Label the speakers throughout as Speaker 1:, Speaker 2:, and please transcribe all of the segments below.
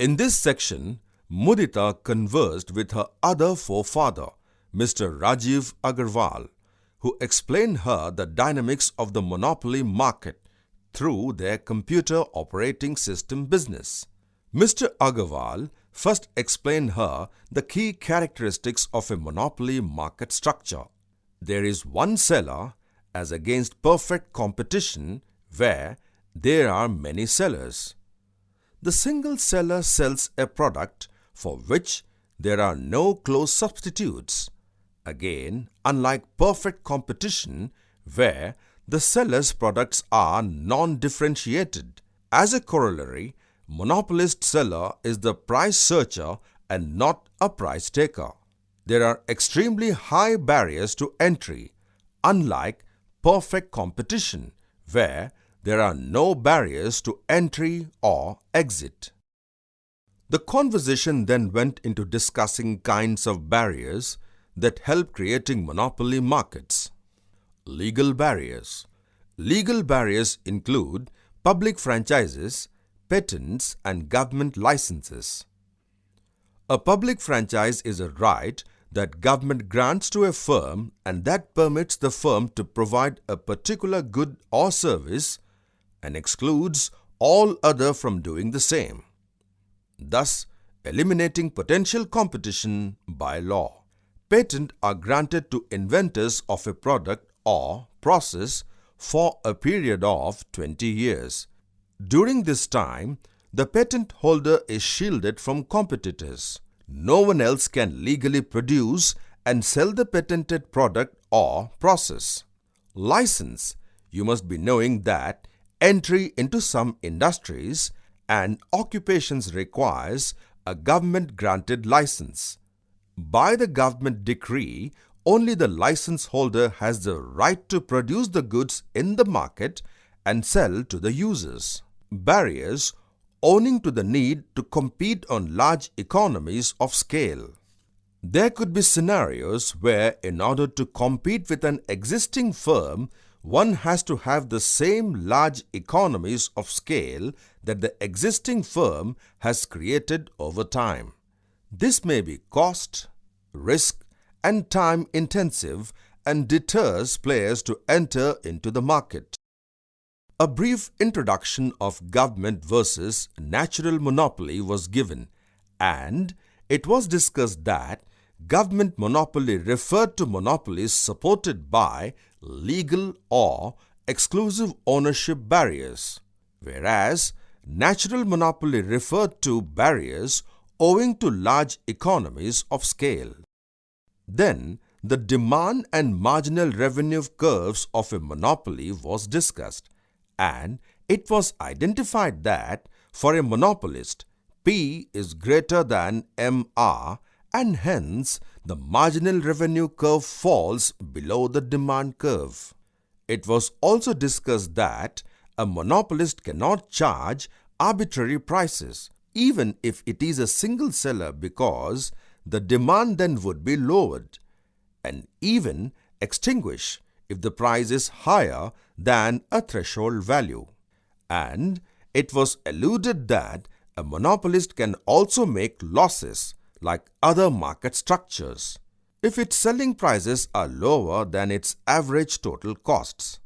Speaker 1: In this section, Mudita conversed with her other forefather, Mr. Rajiv Agarwal, who explained her the dynamics of the monopoly market through their computer operating system business. Mr. Agarwal first explained her the key characteristics of a monopoly market structure. There is one seller as against perfect competition where there are many sellers. The single seller sells a product for which there are no close substitutes. Again, unlike perfect competition where the seller's products are non-differentiated. As a corollary, monopolist seller is the price searcher and not a price taker. There are extremely high barriers to entry, unlike perfect competition where there are no barriers to entry or exit. The conversation then went into discussing kinds of barriers that help creating monopoly markets. Legal barriers. Legal barriers include public franchises, patents, and government licenses. A public franchise is a right that government grants to a firm and that permits the firm to provide a particular good or service and excludes all other from doing the same, thus eliminating potential competition by law. Patents are granted to inventors of a product or process for a period of 20 years. During this time, the patent holder is shielded from competitors. No one else can legally produce and sell the patented product or process. License. You must be knowing that entry into some industries and occupations requires a government-granted license. By the government decree, only the license holder has the right to produce the goods in the market and sell to the users. Barriers owing to the need to compete on large economies of scale. There could be scenarios where, in order to compete with an existing firm, one has to have the same large economies of scale that the existing firm has created over time. This may be cost, risk, and time intensive and deters players to enter into the market. A brief introduction of government versus natural monopoly was given, and it was discussed that government monopoly referred to monopolies supported by legal or exclusive ownership barriers, whereas natural monopoly referred to barriers owing to large economies of scale. Then, the demand and marginal revenue curves of a monopoly was discussed, and it was identified that for a monopolist, P is greater than MR, and hence the marginal revenue curve falls below the demand curve. It was also discussed that a monopolist cannot charge arbitrary prices, even if it is a single seller, because the demand then would be lowered, and even extinguish if the price is higher than a threshold value. And it was alluded that a monopolist can also make losses like other market structures if its selling prices are lower than its average total costs.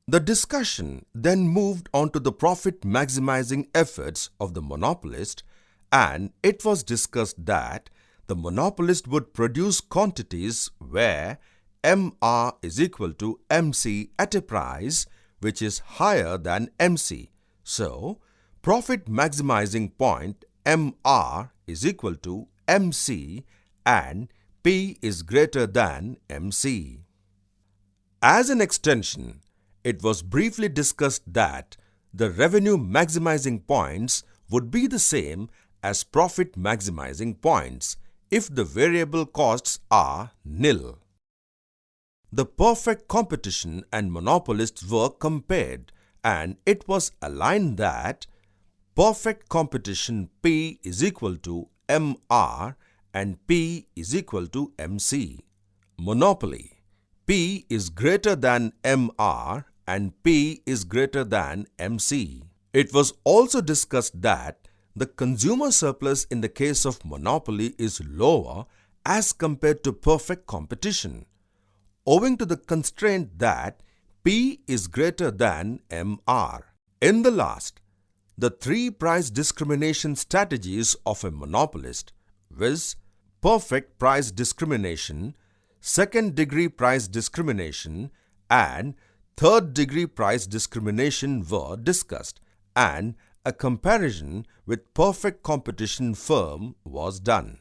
Speaker 1: The discussion then moved on to the profit-maximizing efforts of the monopolist, and it was discussed that the monopolist would produce quantities where MR is equal to MC at a price which is higher than MC. So, profit-maximizing point MR is equal to MC and P is greater than MC. As an extension, it was briefly discussed that the revenue maximizing points would be the same as profit maximizing points if the variable costs are nil. The perfect competition and monopolists were compared, and it was aligned that perfect competition P is equal to MR and P is equal to MC. Monopoly P is greater than MR and P is greater than MC. It was also discussed that the consumer surplus in the case of monopoly is lower as compared to perfect competition, owing to the constraint that P is greater than MR. In the last, the three price discrimination strategies of a monopolist, viz. Perfect price discrimination, second-degree price discrimination, and third-degree price discrimination were discussed, and a comparison with perfect competition firm was done.